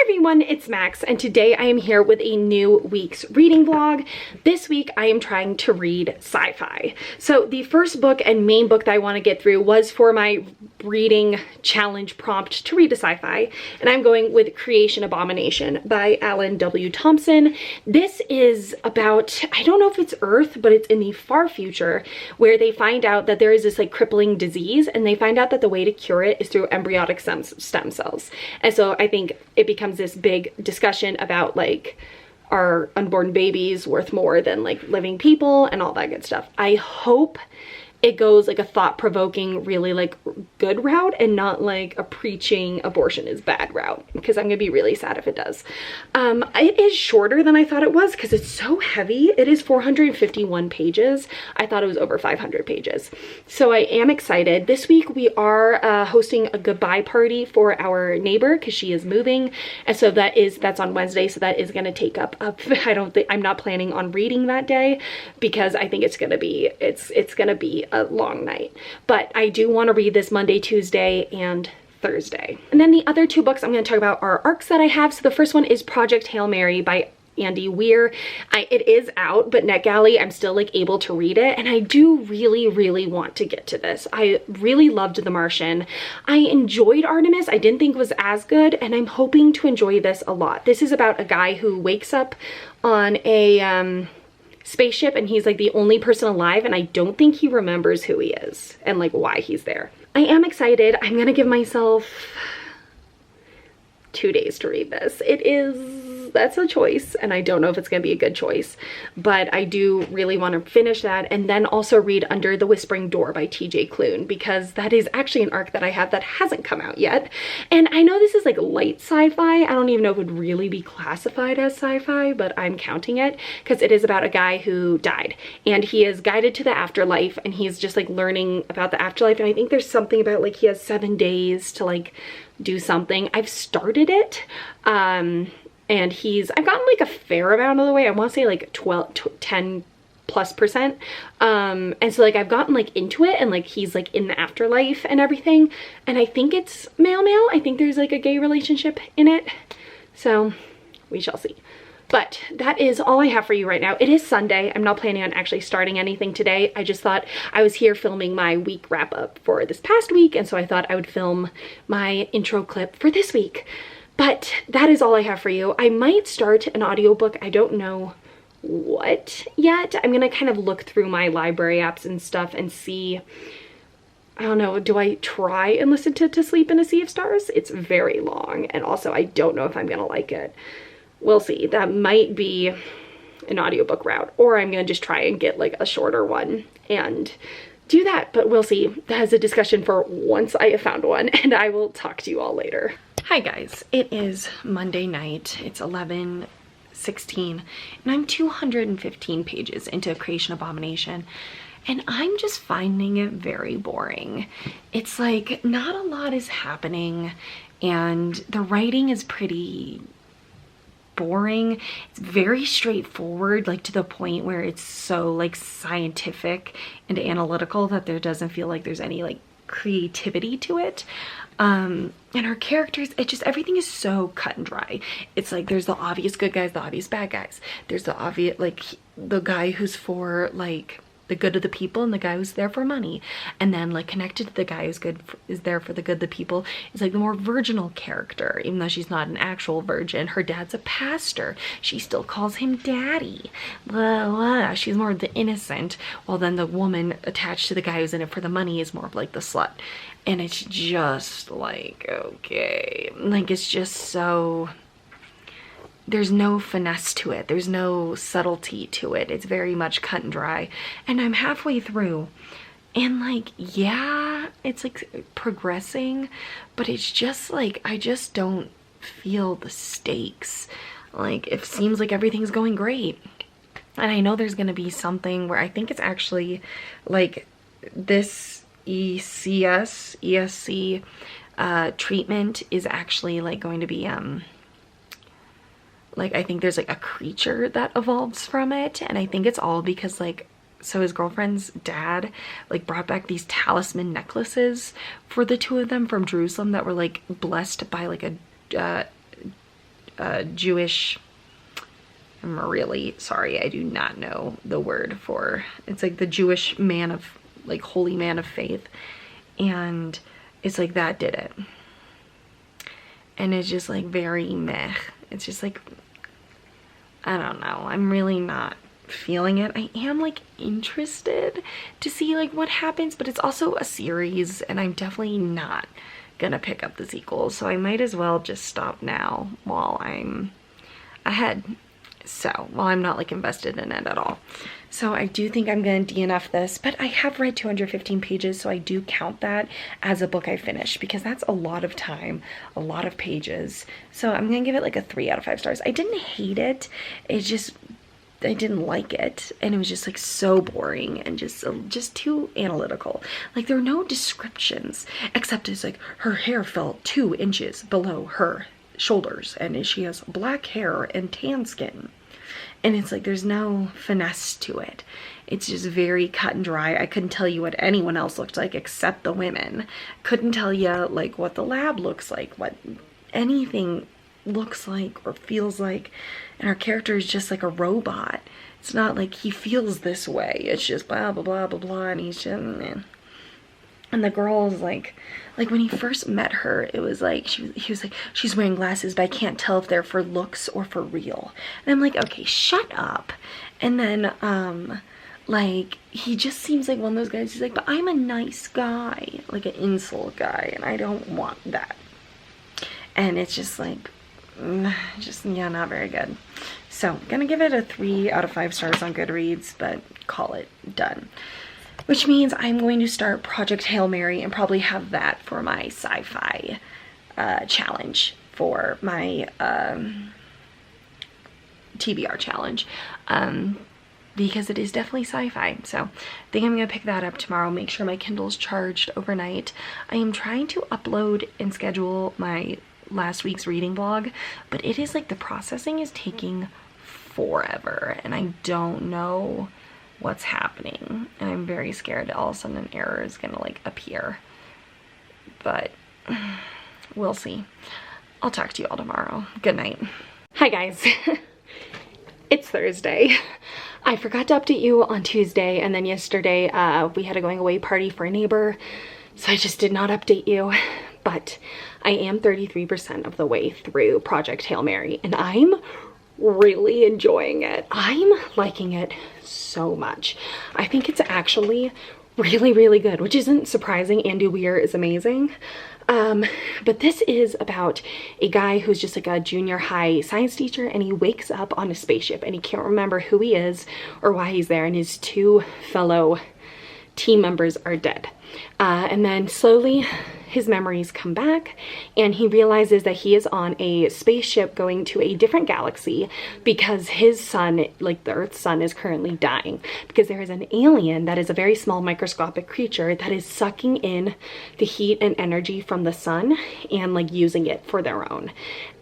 everyone, it's Max, and today I am here with a new week's reading vlog. This week I am trying to read sci-fi. So the first book and main book that I want to get through was for my reading challenge prompt to read a sci-fi, and I'm going with Creation Abomination by Alan W. Thompson. This is about, I don't know if it's Earth, but it's in the far future where they find out that there is this like crippling disease, and they find out that the way to cure it is through embryonic stem cells. And so I think it becomes this big discussion about like, are unborn babies worth more than like living people and all that good stuff. I hope it goes like a thought-provoking, really like good route and not like a preaching abortion is bad route, because I'm gonna be really sad if it does. It is shorter than I thought it was because it's so heavy. It is 451 pages. I thought it was over 500 pages. So I am excited. This week we are hosting a goodbye party for our neighbor because she is moving, and so that's on Wednesday, so that is gonna take up I'm not planning on reading that day because I think it's gonna be a long night. But I do want to read this Monday, Tuesday, and Thursday. And then the other two books I'm going to talk about are arcs that I have. So the first one is Project Hail Mary by Andy Weir. It is out, but NetGalley, I'm still like able to read it, and I do really want to get to this. I really loved The Martian. I enjoyed Artemis. I didn't think it was as good, and I'm hoping to enjoy this a lot. This is about a guy who wakes up on a spaceship, and he's like the only person alive, and I don't think he remembers who he is and like why he's there. I am excited. I'm gonna give myself 2 days to read this. That's a choice, and I don't know if it's gonna be a good choice, but I do really want to finish that, and then also read Under the Whispering Door by TJ Klune, because that is actually an arc that I have that hasn't come out yet. And I know this is like light sci-fi. I don't even know if it would really be classified as sci-fi, but I'm counting it because it is about a guy who died, and he is guided to the afterlife, and he's just like learning about the afterlife, and I think there's something about like he has 7 days to like do something. I've started it, and I've gotten like a fair amount of the way. I want to say like 10+%. And so like I've gotten like into it, and like he's like in the afterlife and everything. And I think it's male. I think there's like a gay relationship in it. So we shall see. But that is all I have for you right now. It is Sunday. I'm not planning on actually starting anything today. I just thought I was here filming my week wrap up for this past week, and so I thought I would film my intro clip for this week. But that is all I have for you. I might start an audiobook. I don't know what yet. I'm gonna kind of look through my library apps and stuff and see, I don't know, do I try and listen to Sleep in a Sea of Stars? It's very long, and also I don't know if I'm gonna like it. We'll see. That might be an audiobook route, or I'm gonna just try and get like a shorter one and do that, but we'll see. That is a discussion for once I have found one, and I will talk to you all later. Hi guys, it is Monday night. It's 11:16, and I'm 215 pages into Creation Abomination, and I'm just finding it very boring. It's like not a lot is happening, and the writing is pretty boring. It's very straightforward, like to the point where it's so like scientific and analytical that there doesn't feel like there's any like creativity to it. And her characters, everything is so cut and dry. It's like there's the obvious good guys, the obvious bad guys. There's the obvious like the guy who's for like the good of the people, and the guy who's there for money, and then like connected to the guy who's is there for the good of the people is like the more virginal character. Even though she's not an actual virgin, her dad's a pastor, she still calls him daddy, blah, blah. She's more of the innocent, while then the woman attached to the guy who's in it for the money is more of like the slut. And it's just like, okay, like it's just so, there's no finesse to it. There's no subtlety to it. It's very much cut and dry. And I'm halfway through, and like, yeah, it's like progressing, but it's just like, I just don't feel the stakes. Like, it seems like everything's going great. And I know there's gonna be something where I think it's actually like this ESC treatment is actually like going to be like, I think there's like a creature that evolves from it, and I think it's all because like, so his girlfriend's dad like brought back these talisman necklaces for the two of them from Jerusalem that were like blessed by like a Jewish, I'm really sorry, I do not know the word for, it's like the Jewish man of, like, holy man of faith, and it's like that did it. And it's just like very meh. It's just like, I don't know, I'm really not feeling it. I am like interested to see like what happens, but it's also a series and I'm definitely not gonna pick up the sequels, so I might as well just stop now while I'm ahead, so while I'm not like invested in it at all. So I do think I'm gonna DNF this, but I have read 215 pages, so I do count that as a book I finished because that's a lot of time, a lot of pages. So I'm gonna give it like a 3 out of 5 stars. I didn't hate it, it's just I didn't like it, and it was just like so boring and just too analytical. Like there were no descriptions except it's like her hair fell 2 inches below her shoulders and she has black hair and tan skin, and it's like there's no finesse to it. It's just very cut and dry. I couldn't tell you what anyone else looked like except the women. Couldn't tell you like what the lab looks like, what anything looks like or feels like, and our character is just like a robot. It's not like he feels this way, it's just blah blah blah blah blah, and he's just, man. And the girl is like when he first met her, it was like he was like, she's wearing glasses but I can't tell if they're for looks or for real, and I'm like, okay, shut up. And then like he just seems like one of those guys, he's like, but I'm a nice guy, like an insult guy, and I don't want that. And it's just like just, yeah, not very good. So I'm gonna give it a 3 out of 5 stars on Goodreads, but call it done. Which means I'm going to start Project Hail Mary and probably have that for my sci-fi challenge, for my TBR challenge, because it is definitely sci-fi. So I think I'm gonna pick that up tomorrow, make sure my Kindle's charged overnight. I am trying to upload and schedule my last week's reading vlog, but it is like the processing is taking forever and I don't know what's happening, and I'm very scared all of a sudden an error is gonna like appear, but we'll see. I'll talk to you all tomorrow. Good night. Hi guys. It's Thursday. I forgot to update you on Tuesday, and then yesterday we had a going away party for a neighbor, so I just did not update you. But I am 33% of the way through Project Hail Mary, and I'm really enjoying it. I'm liking it so much. I think it's actually really, really good, which isn't surprising. Andy Weir is amazing. But this is about a guy who's just like a junior high science teacher, and he wakes up on a spaceship and he can't remember who he is or why he's there, and his 2 fellow team members are dead. And then slowly his memories come back and he realizes that he is on a spaceship going to a different galaxy because his sun, like the Earth's sun, is currently dying because there is an alien that is a very small microscopic creature that is sucking in the heat and energy from the sun and like using it for their own.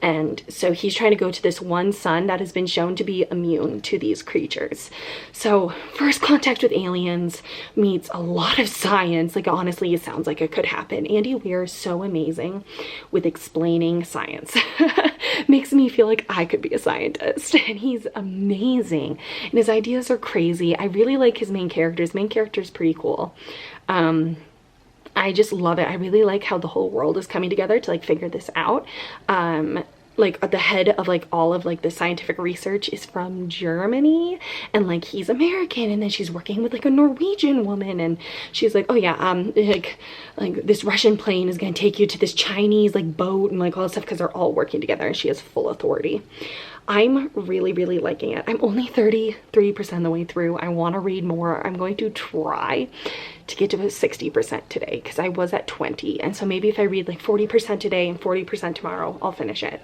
And so he's trying to go to this one sun that has been shown to be immune to these creatures. So first contact with aliens meets a lot of science. Like honestly, it sounds like it could happen. Andy Weir is so amazing with explaining science. Makes me feel like I could be a scientist, and he's amazing and his ideas are crazy. I really like his main character. His main character is pretty cool. I just love it. I really like how the whole world is coming together to like figure this out. Like the head of like all of like the scientific research is from Germany, and like he's American, and then she's working with like a Norwegian woman, and she's like, oh yeah, like this Russian plane is gonna take you to this Chinese like boat and like all this stuff, because they're all working together and she has full authority. I'm really, really liking it. I'm only 33% of the way through. I want to read more. I'm going to try to get to 60% today because I was at 20. And so maybe if I read like 40% today and 40% tomorrow, I'll finish it.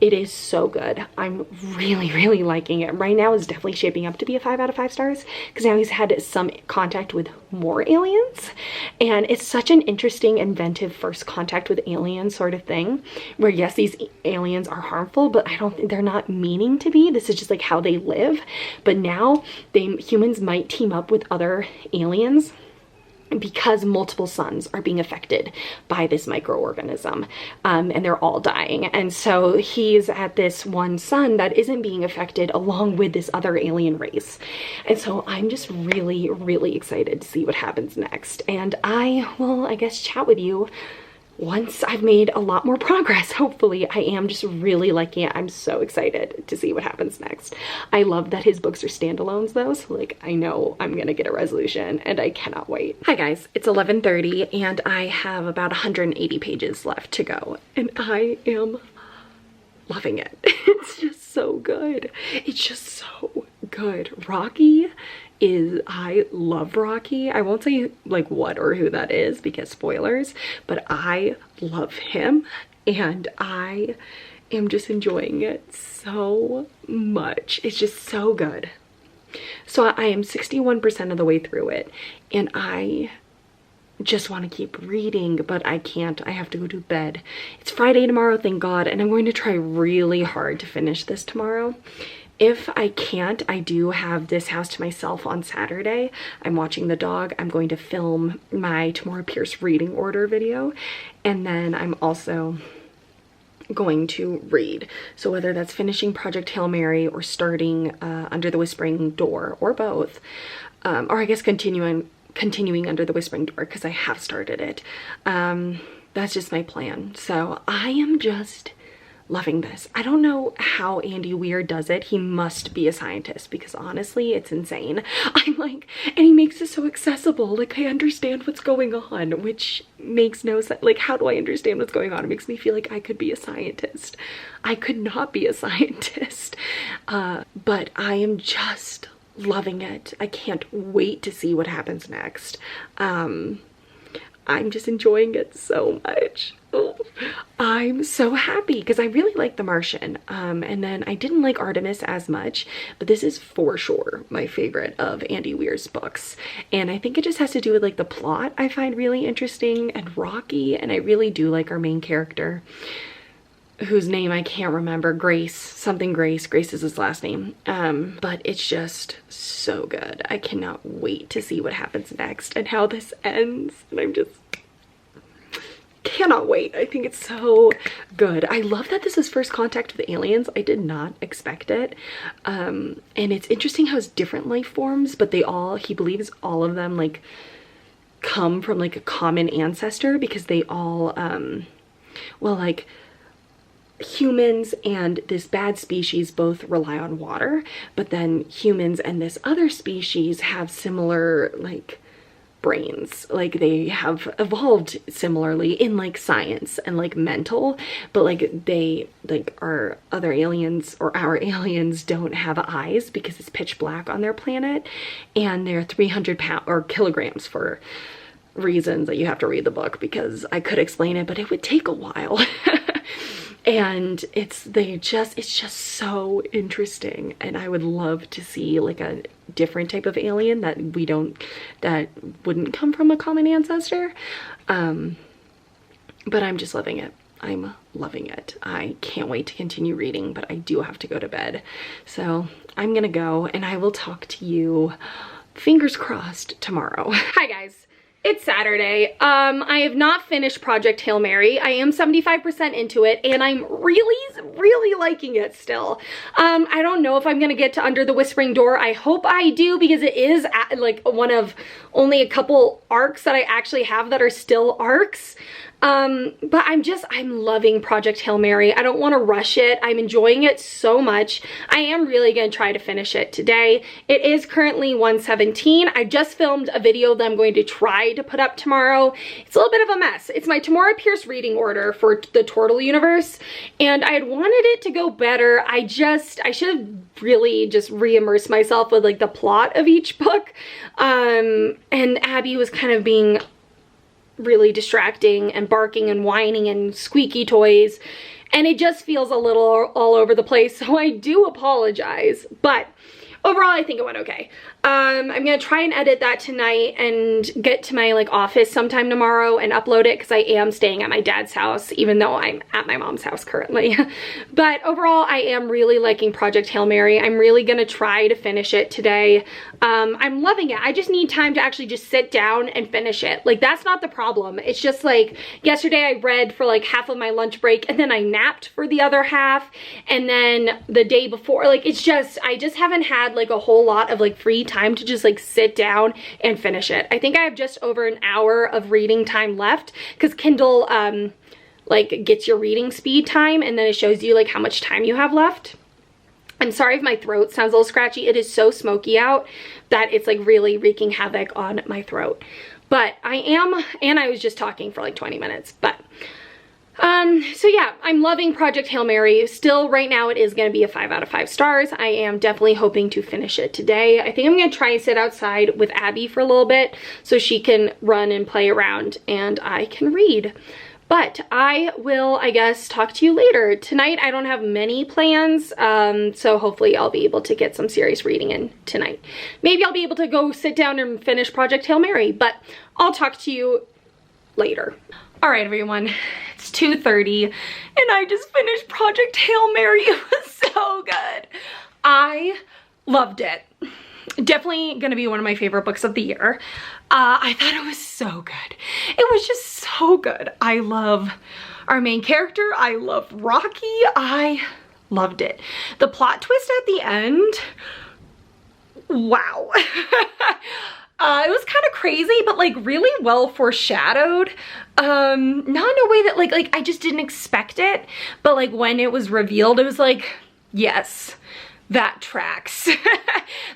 It is so good. I'm really, really liking it. Right now it's definitely shaping up to be a 5 out of 5 stars because now he's had some contact with more aliens, and it's such an interesting, inventive first contact with aliens sort of thing where yes, these aliens are harmful, but I don't think they're not meaning to be. This is just like how they live. But now humans might team up with other aliens because multiple suns are being affected by this microorganism, and they're all dying. And so he's at this one sun that isn't being affected along with this other alien race. And so I'm just really, really excited to see what happens next. And I will, I guess, chat with you once I've made a lot more progress. Hopefully. I am just really liking it. I'm so excited to see what happens next. I love that his books are standalones though, so like I know I'm gonna get a resolution and I cannot wait. Hi guys, it's 11:30 and I have about 180 pages left to go and I am loving it. It's just so good. It's just so good. Rocky is, I love Rocky. I won't say like what or who that is because spoilers, but I love him and I am just enjoying it so much. It's just so good. So I am 61% of the way through it and I just want to keep reading, but I can't. I have to go to bed. It's Friday tomorrow, thank God, and I'm going to try really hard to finish this tomorrow. If I can't, I do have this house to myself on Saturday. I'm watching the dog. I'm going to film my Tamora Pierce reading order video. And then I'm also going to read. So whether that's finishing Project Hail Mary or starting Under the Whispering Door or both, or I guess continuing Under the Whispering Door because I have started it. That's just my plan. So I am just loving this. I don't know how Andy Weir does it. He must be a scientist because honestly, it's insane. I'm like, and he makes it so accessible. Like I understand what's going on, which makes no sense. Like, how do I understand what's going on? It makes me feel like I could be a scientist. I could not be a scientist. But I am just loving it. I can't wait to see what happens next. I'm just enjoying it so much. Oh, I'm so happy because I really like The Martian. And then I didn't like Artemis as much, but this is for sure my favorite of Andy Weir's books. And I think it just has to do with like the plot I find really interesting and Rocky. And I really do like our main character, whose name I can't remember, Grace, something Grace. Grace is his last name. But it's just so good. I cannot wait to see what happens next and how this ends. And I'm just cannot wait. I think it's so good. I love that this is first contact with aliens. I did not expect it. And it's interesting how it's different life forms, but they all, he believes all of them like come from like a common ancestor because they all, well, like humans and this bad species both rely on water, but then humans and this other species have similar like brains, like they have evolved similarly in like science and like mental, but like they like our other aliens or our aliens don't have eyes because it's pitch black on their planet, and they're 300 pounds or kilograms for reasons that you have to read the book because I could explain it, but it would take a while. And it's just so interesting, and I would love to see like a different type of alien that wouldn't come from a common ancestor. But I'm just loving it. I'm loving it. I can't wait to continue reading, but I do have to go to bed. So I'm gonna go and I will talk to you, fingers crossed, tomorrow. Hi guys. It's Saturday. I have not finished Project Hail Mary. I am 75% into it and I'm really liking it still. I don't know if I'm gonna get to Under the Whispering Door. I hope I do because it is like one of only a couple arcs that I actually have that are still arcs. But I'm loving Project Hail Mary. I don't want to rush it. I'm enjoying it so much. I am really going to try to finish it today. It is currently 1:17. I just filmed a video that I'm going to try to put up tomorrow. It's a little bit of a mess. It's my Tamora Pierce reading order for the Tortle universe, and I had wanted it to go better. I should have really just re-immersed myself with like the plot of each book. And Abby was kind of being really distracting and barking and whining and squeaky toys, and it just feels a little all over the place, so I do apologize. But overall, I think it went okay. I'm gonna try and edit that tonight and get to my like office sometime tomorrow and upload it because I am staying at my dad's house, even though I'm at my mom's house currently. But overall, I am really liking Project Hail Mary. I'm really gonna try to finish it today. I'm loving it. I just need time to actually just sit down and finish it. Like, that's not the problem. It's just like yesterday I read for like half of my lunch break and then I napped for the other half, and then the day before, like, it's just, I just haven't had like a whole lot of like free time to just like sit down and finish it. I think I have just over an hour of reading time left because Kindle like gets your reading speed time and then it shows you like how much time you have left. I'm sorry if my throat sounds a little scratchy. It is so smoky out that it's like really wreaking havoc on my throat. But I am, and I was just talking for like 20 minutes, but so yeah, I'm loving Project Hail Mary. Still, right now, it is going to be a 5 out of 5 stars. I am definitely hoping to finish it today. I think I'm going to try and sit outside with Abby for a little bit so she can run and play around and I can read. But I will, I guess, talk to you later. Tonight, I don't have many plans, so hopefully I'll be able to get some serious reading in tonight. Maybe I'll be able to go sit down and finish Project Hail Mary, but I'll talk to you later. All right, everyone, it's 2:30, and I just finished Project Hail Mary. It was so good. I loved it. Definitely gonna be one of my favorite books of the year. I thought it was so good. It was just so good. I love our main character. I love Rocky. I loved it. The plot twist at the end, wow. It was kind of crazy, but like really well foreshadowed. Not in a way that like I just didn't expect it, but like when it was revealed, it was like, yes, that tracks.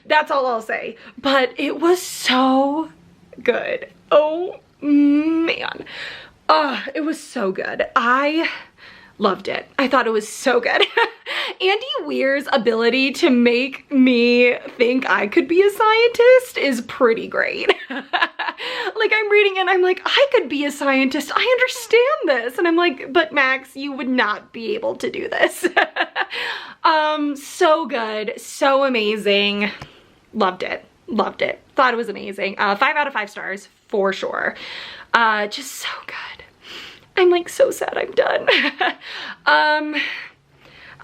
That's all I'll say. But it was so good. Oh man. It was so good. I loved it. I thought it was so good. Andy Weir's ability to make me think I could be a scientist is pretty great. Like, I'm reading and I'm like, I could be a scientist. I understand this. And I'm like, but Max, you would not be able to do this. So good. So amazing. Loved it. Loved it. Thought it was amazing. 5 out of 5 stars for sure. Just so good. I'm like so sad I'm done.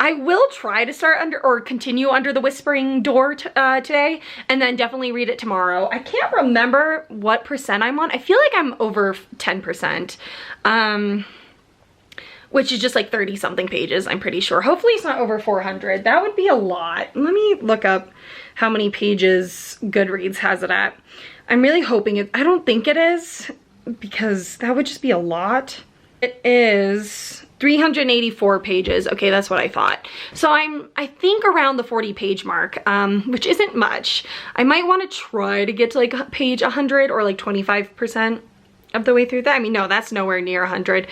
I will try to start under or continue Under the Whispering Door today, and then definitely read it tomorrow. I can't remember what percent I'm on. I feel like I'm over 10%, which is just like 30 something pages, I'm pretty sure. Hopefully it's not over 400. That would be a lot. Let me look up how many pages Goodreads has it at. I'm really hoping it, I don't think it is, because that would just be a lot. It is 384 pages. Okay, that's what I thought. So I think around the 40 page mark, which isn't much. I might want to try to get to like page 100 or like 25% of the way through that. I mean, no, that's nowhere near 100.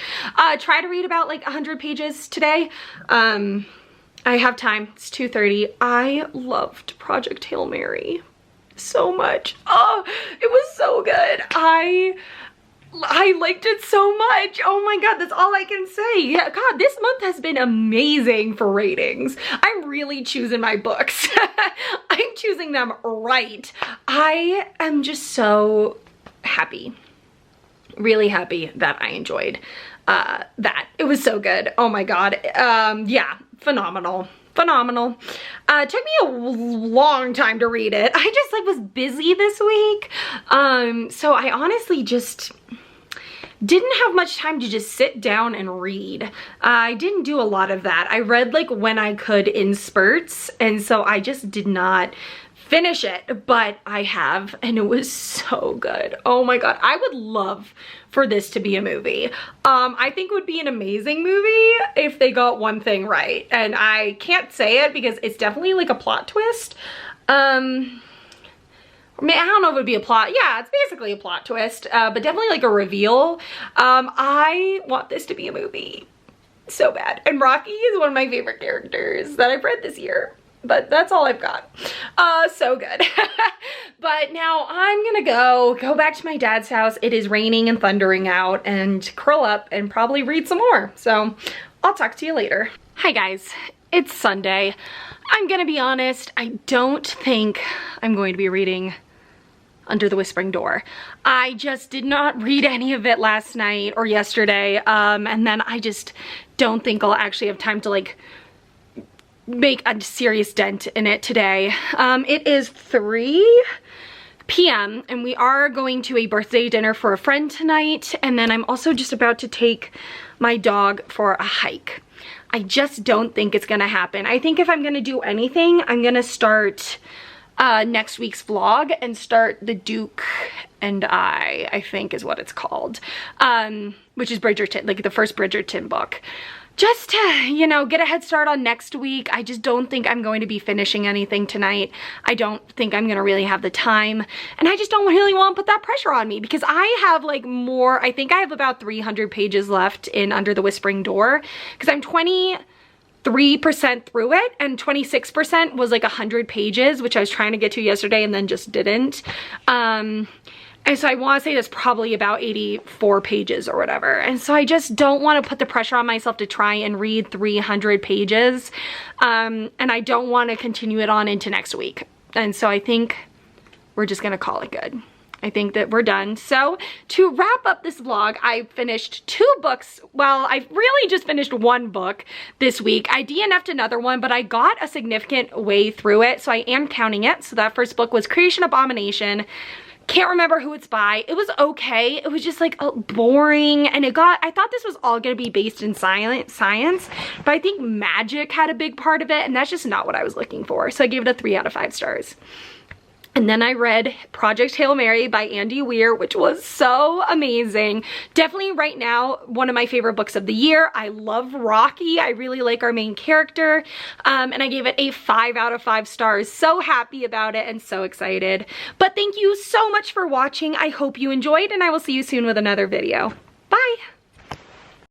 Try to read about like 100 pages today. I have time. It's 2:30. I loved Project Hail Mary so much. Oh, it was so good. I liked it so much. Oh my god, that's all I can say. Yeah, god, this month has been amazing for ratings. I'm really choosing my books. I'm choosing them right. I am just so happy. Really happy that I enjoyed that. It was so good. Oh my god. Yeah, phenomenal. Phenomenal. It took me a long time to read it. I just like was busy this week. So I honestly just didn't have much time to just sit down and read. I didn't do a lot of that. I read like when I could in spurts, and so I just did not finish it, but I have, and it was so good. Oh my god, I would love for this to be a movie. I think it would be an amazing movie if they got one thing right, and I can't say it because it's definitely like a plot twist. I mean, I don't know if it would be a plot. Yeah, it's basically a plot twist, but definitely like a reveal. I want this to be a movie so bad. And Rocky is one of my favorite characters that I've read this year. But that's all I've got. So good. But now I'm gonna go back to my dad's house. It is raining and thundering out, and curl up and probably read some more. So I'll talk to you later. Hi guys. it's Sunday. I'm gonna be honest, I don't think I'm going to be reading Under the Whispering Door. I just did not read any of it last night or yesterday, and then I just don't think I'll actually have time to like make a serious dent in it today. It is 3 p.m. and we are going to a birthday dinner for a friend tonight, and then I'm also just about to take my dog for a hike. I just don't think it's gonna happen. I think if I'm gonna do anything, I'm gonna start next week's vlog and start The Duke and I think is what it's called, which is Bridgerton, like the first Bridgerton book. Just to, you know, get a head start on next week. I just don't think I'm going to be finishing anything tonight. I don't think I'm gonna really have the time, and I just don't really want to put that pressure on me because I have like more, I think I have about 300 pages left in Under the Whispering Door because I'm 23% through it, and 26% was like 100 pages, which I was trying to get to yesterday and then just didn't. And so I want to say that's probably about 84 pages or whatever. And so I just don't want to put the pressure on myself to try and read 300 pages. And I don't want to continue it on into next week. And so I think we're just going to call it good. I think that we're done. So to wrap up this vlog, I finished 2 books. Well, I really just finished 1 book this week. I DNF'd another one, but I got a significant way through it, so I am counting it. So that first book was Creation Abomination. Can't remember who it's by. It was okay. It was just like boring, and I thought this was all gonna be based in science, but I think magic had a big part of it, and that's just not what I was looking for. So I gave it a 3 out of 5 stars. And then I read Project Hail Mary by Andy Weir, which was so amazing. Definitely right now, one of my favorite books of the year. I love Rocky. I really like our main character. And I gave it a 5 out of 5 stars. So happy about it and so excited. But thank you so much for watching. I hope you enjoyed, and I will see you soon with another video. Bye.